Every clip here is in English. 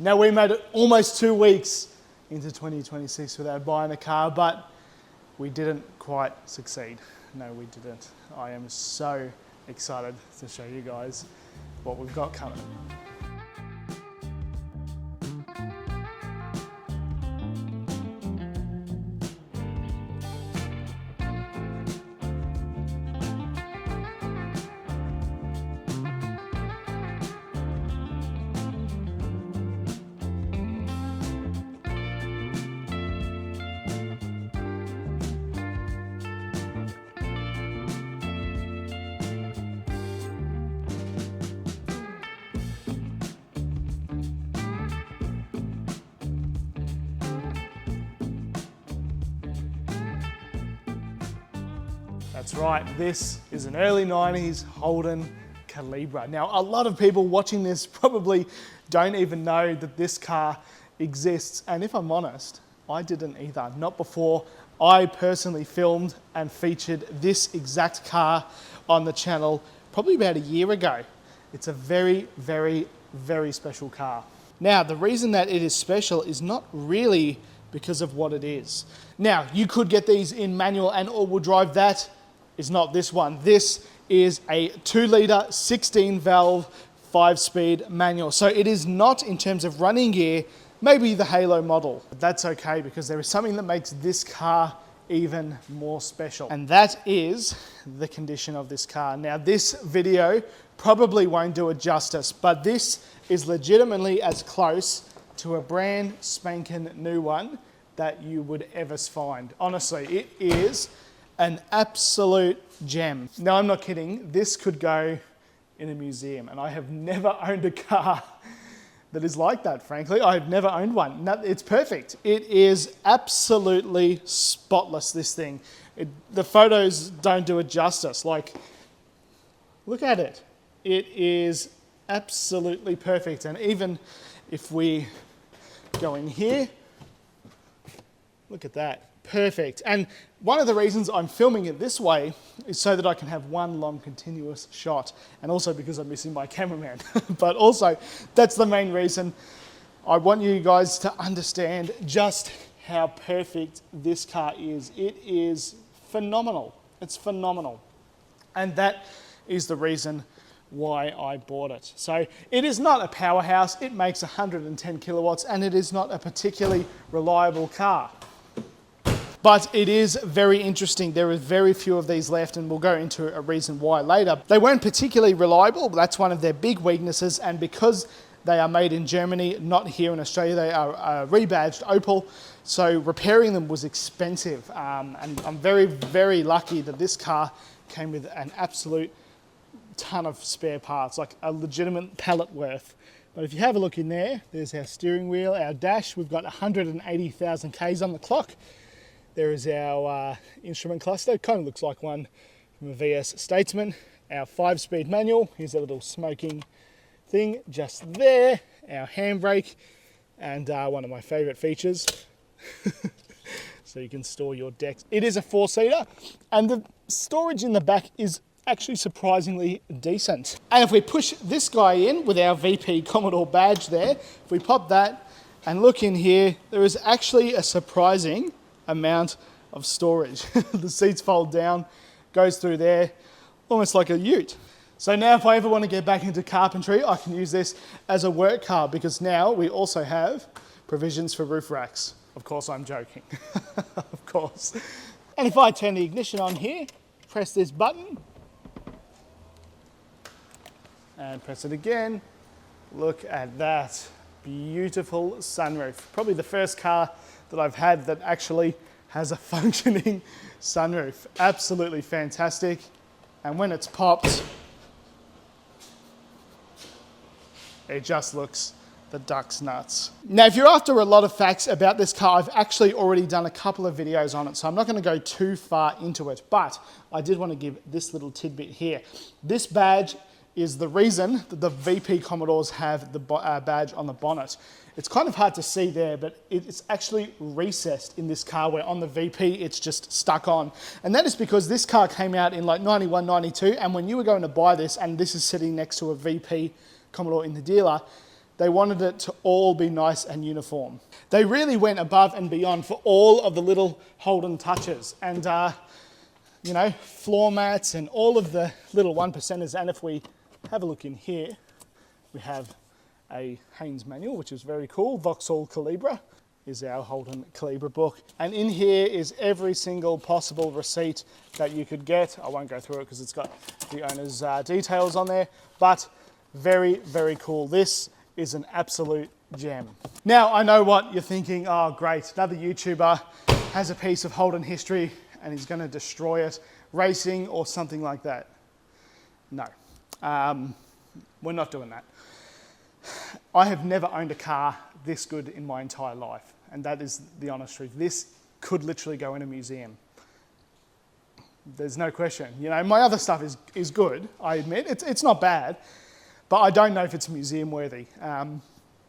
Now, we made it almost 2 weeks into 2026 without buying a car, but we didn't quite succeed. No, we didn't. I am so excited to show you guys what we've got coming. That's right, this is an early 90s Holden Calibra. Now, a lot of people watching this probably don't even know that this car exists. And if I'm honest, I didn't either. Not before I personally filmed and featured this exact car on the channel probably about a year ago. It's a very, very, very special car. Now, the reason that it is special is not really because of what it is. Now, you could get these in manual and all-wheel drive. That is not this one. This is a 2-litre, 16-valve, 5-speed manual. So it is not, in terms of running gear, maybe the Halo model. But that's okay, because there is something that makes this car even more special. And that is the condition of this car. Now, this video probably won't do it justice, but this is legitimately as close to a brand spanking new one that you would ever find. Honestly, it is an absolute gem. No, I'm not kidding. This could go in a museum, and I have never owned a car that is like that, frankly. I've never owned one. No, it's perfect. It is absolutely spotless, this thing. The photos don't do it justice. Like, look at it. It is absolutely perfect. And even if we go in here, look at that. Perfect. And one of the reasons I'm filming it this way is so that I can have one long continuous shot, and also because I'm missing my cameraman. But also, that's the main reason. I want you guys to understand just how perfect this car is. It is phenomenal. It's phenomenal. And that is the reason why I bought it. So it is not a powerhouse. It makes 110 kilowatts, and it is not a particularly reliable car. But it is very interesting. There are very few of these left, and we'll go into a reason why later. They weren't particularly reliable. That's one of their big weaknesses, and because they are made in Germany, not here in Australia, they are rebadged Opel, so repairing them was expensive. And I'm very, very lucky that this car came with an absolute ton of spare parts, like a legitimate pallet worth. But if you have a look in there, there's our steering wheel, our dash. We've got 180,000 Ks on the clock. There is our instrument cluster. It kind of looks like one from a VS Statesman. Our 5-speed manual. Here's a little smoking thing just there. Our handbrake, and one of my favorite features. So you can store your decks. It is a 4-seater, and the storage in the back is actually surprisingly decent. And if we push this guy in with our VP Commodore badge there, if we pop that and look in here, there is actually a surprising amount of storage. The seats fold down, goes through there, almost like a ute. So now if I ever want to get back into carpentry, I can use this as a work car, because now we also have provisions for roof racks. Of course, I'm joking. Of course. And if I turn the ignition on here, press this button, and press it again, look at that beautiful sunroof. Probably the first car that I've had that actually has a functioning sunroof. Absolutely fantastic. And when it's popped, it just looks the duck's nuts. Now, if you're after a lot of facts about this car, I've actually already done a couple of videos on it, so I'm not going to go too far into it, but I did want to give this little tidbit here. This badge is the reason that the VP Commodores have the badge on the bonnet. It's kind of hard to see there, but it's actually recessed in this car, where on the VP it's just stuck on. And that is because this car came out in like 91, 92, and when you were going to buy this, and this is sitting next to a VP Commodore in the dealer, They wanted it to all be nice and uniform. They really went above and beyond for all of the little Holden touches and, you know, floor mats and all of the little 1%ers. And if we have a look in here, we have a Haynes manual, which is very cool. Vauxhall Calibra is our Holden Calibra book. And in here is every single possible receipt that you could get. I won't go through it because it's got the owner's details on there, but very, very cool. This is an absolute gem. Now, I know what you're thinking. Oh, great, another YouTuber has a piece of Holden history and he's going to destroy it, racing or something like that. No, we're not doing that. I have never owned a car this good in my entire life, and that is the honest truth. This could literally go in a museum. There's no question. You know, my other stuff is good, I admit. It's not bad, but I don't know if it's museum worthy.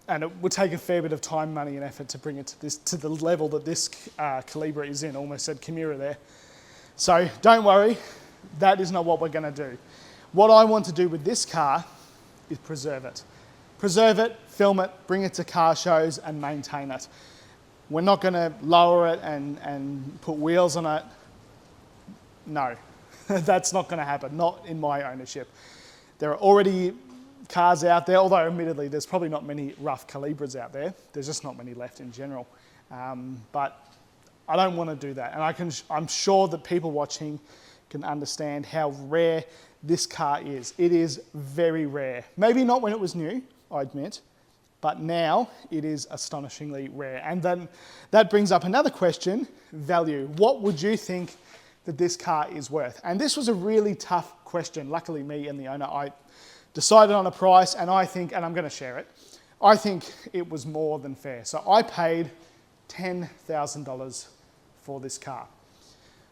And it would take a fair bit of time, money and effort to bring it to the level that this Calibra is in. Almost said Chimera there. So don't worry, that is not what we're going to do. What I want to do with this car is preserve it. Preserve it, film it, bring it to car shows and maintain it. We're not going to lower it and put wheels on it. No, that's not going to happen, not in my ownership. There are already cars out there, although admittedly there's probably not many rough Calibras out there. There's just not many left in general. But I don't want to do that. And I'm sure that people watching can understand how rare this car is. It is very rare. Maybe not when it was new, I admit, but now it is astonishingly rare. And then that brings up another question, value. What would you think that this car is worth? And this was a really tough question. Luckily, me and the owner, I decided on a price, and I think, and I'm going to share it, I think it was more than fair. So I paid $10,000 for this car.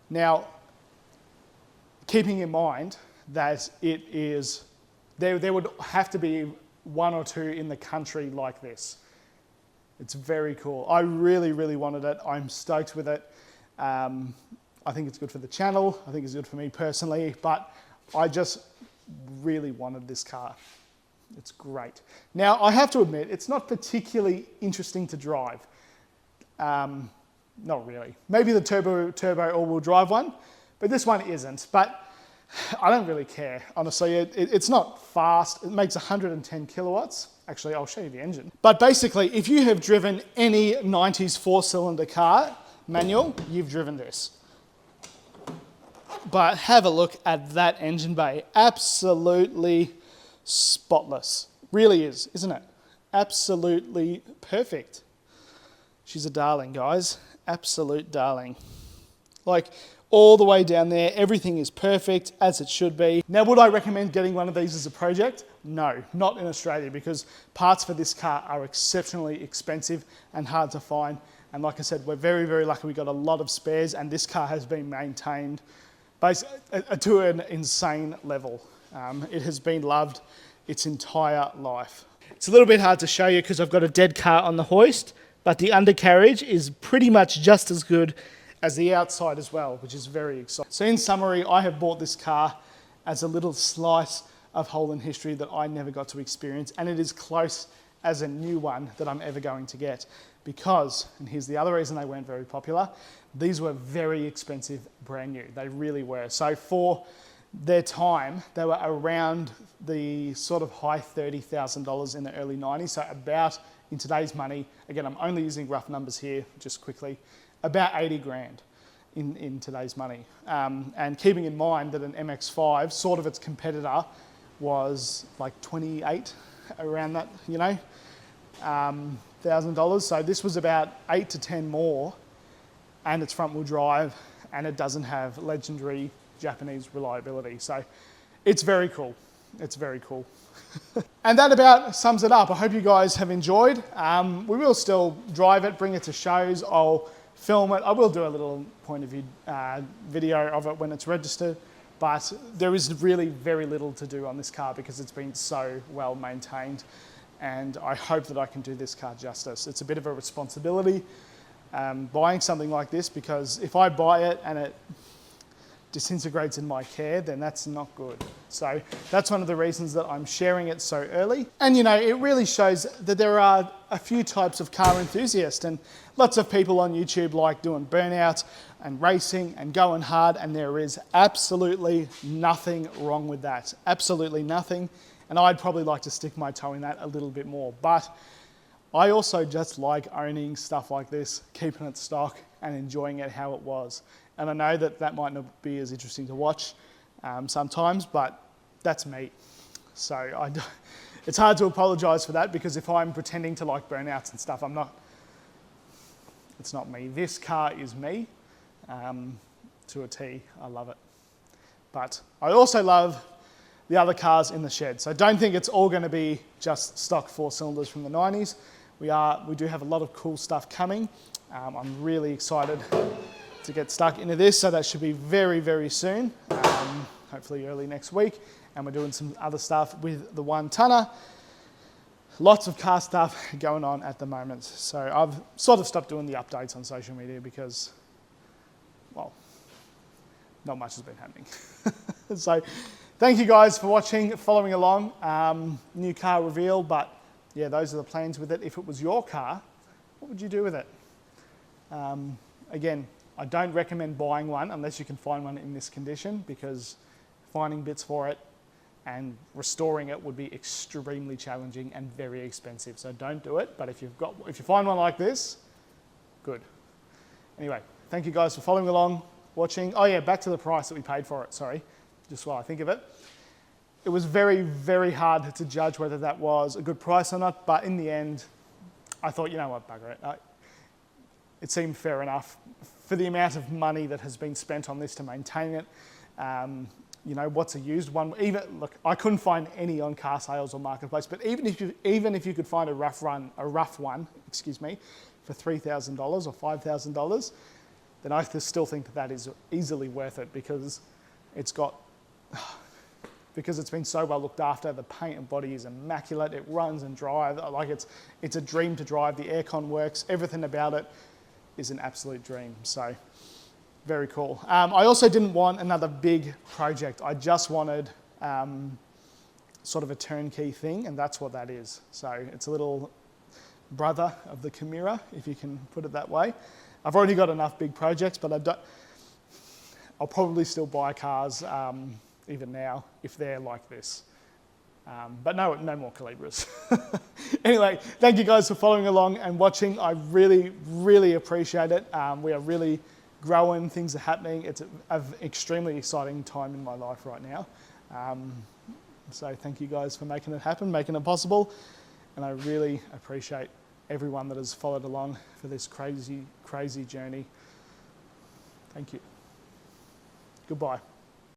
Now, keeping in mind that it is, there would have to be one or two in the country like this. It's very cool. I really, really wanted it. I'm stoked with it. I think it's good for the channel. I think it's good for me personally, but I just really wanted this car. It's great. Now, I have to admit, it's not particularly interesting to drive. Not really. Maybe the turbo all-wheel drive one, but this one isn't. But I don't really care, honestly. It's not fast. It makes 110 kilowatts. Actually, I'll show you the engine. But basically, if you have driven any 90s four-cylinder car, manual, you've driven this. But have a look at that engine bay. Absolutely spotless. Really is, isn't it? Absolutely perfect. She's a darling, guys. Absolute darling. Like, all the way down there, everything is perfect, as it should be. Now, would I recommend getting one of these as a project? No, not in Australia, because parts for this car are exceptionally expensive and hard to find. And like I said, we're very, very lucky we got a lot of spares, and this car has been maintained to an insane level. It has been loved its entire life. It's a little bit hard to show you because I've got a dead car on the hoist, but the undercarriage is pretty much just as good as the outside as well, which is very exciting. So in summary, I have bought this car as a little slice of Holden history that I never got to experience, and it is close as a new one that I'm ever going to get because, and here's the other reason they weren't very popular, these were very expensive brand new. They really were. So for their time, they were around the sort of high $30,000 in the early 90s. So about, in today's money, again, I'm only using rough numbers here, just quickly, about 80 grand in today's money. And keeping in mind that an MX-5, sort of its competitor, was like 28, around that, you know, $1,000. So this was about 8 to 10 more, and it's front wheel drive, and it doesn't have legendary Japanese reliability. So it's very cool. It's very cool. And that about sums it up. I hope you guys have enjoyed. We will still drive it, bring it to shows. I'll film it. I will do a little point of view video of it when it's registered, but there is really very little to do on this car because it's been so well maintained, and I hope that I can do this car justice. It's a bit of a responsibility buying something like this, because if I buy it and it disintegrates in my care, then that's not good. So that's one of the reasons that I'm sharing it so early. And you know, it really shows that there are a few types of car enthusiasts, and lots of people on YouTube like doing burnout and racing and going hard, and there is absolutely nothing wrong with that. Absolutely nothing. And I'd probably like to stick my toe in that a little bit more. But I also just like owning stuff like this, keeping it stock and enjoying it how it was. And I know that that might not be as interesting to watch sometimes, but that's me. So it's hard to apologise for that, because if I'm pretending to like burnouts and stuff, I'm not. It's not me. This car is me to a T. I love it. But I also love the other cars in the shed. So don't think it's all going to be just stock 4 cylinders from the 90s. We do have a lot of cool stuff coming. I'm really excited to get stuck into this, so that should be very, very soon, hopefully early next week. And we're doing some other stuff with the 1 tonner. Lots of car stuff going on at the moment. So I've sort of stopped doing the updates on social media because, well, not much has been happening. So thank you guys for watching, following along. New car reveal, but yeah, those are the plans with it. If it was your car, what would you do with it? Again, I don't recommend buying one unless you can find one in this condition, because finding bits for it and restoring it would be extremely challenging and very expensive. So don't do it. But if you find one like this, good. Anyway, thank you guys for following along, watching. Oh yeah, back to the price that we paid for it. Sorry, just while I think of it. It was very, very hard to judge whether that was a good price or not. But in the end, I thought, you know what, bugger it. It seemed fair enough for the amount of money that has been spent on this to maintain it. You know, what's a used one? Look, I couldn't find any on car sales or marketplace, but even if you could find a rough one, excuse me, for $3,000 or $5,000, then I still think that is easily worth it, because it's been so well looked after. The paint and body is immaculate. It runs and drives like it's a dream to drive. The aircon works. Everything about it is an absolute dream. So very cool. I also didn't want another big project. I just wanted sort of a turnkey thing, and that's what that is. So it's a little brother of the Chimera, if you can put it that way. I've already got enough big projects, but I'll probably still buy cars even now if they're like this. But no more Calibras. Anyway, thank you guys for following along and watching. I really, really appreciate it. We are really growing, things are happening. It's an extremely exciting time in my life right now. So thank you guys for making it happen, making it possible. And I really appreciate everyone that has followed along for this crazy, crazy journey. Thank you. Goodbye.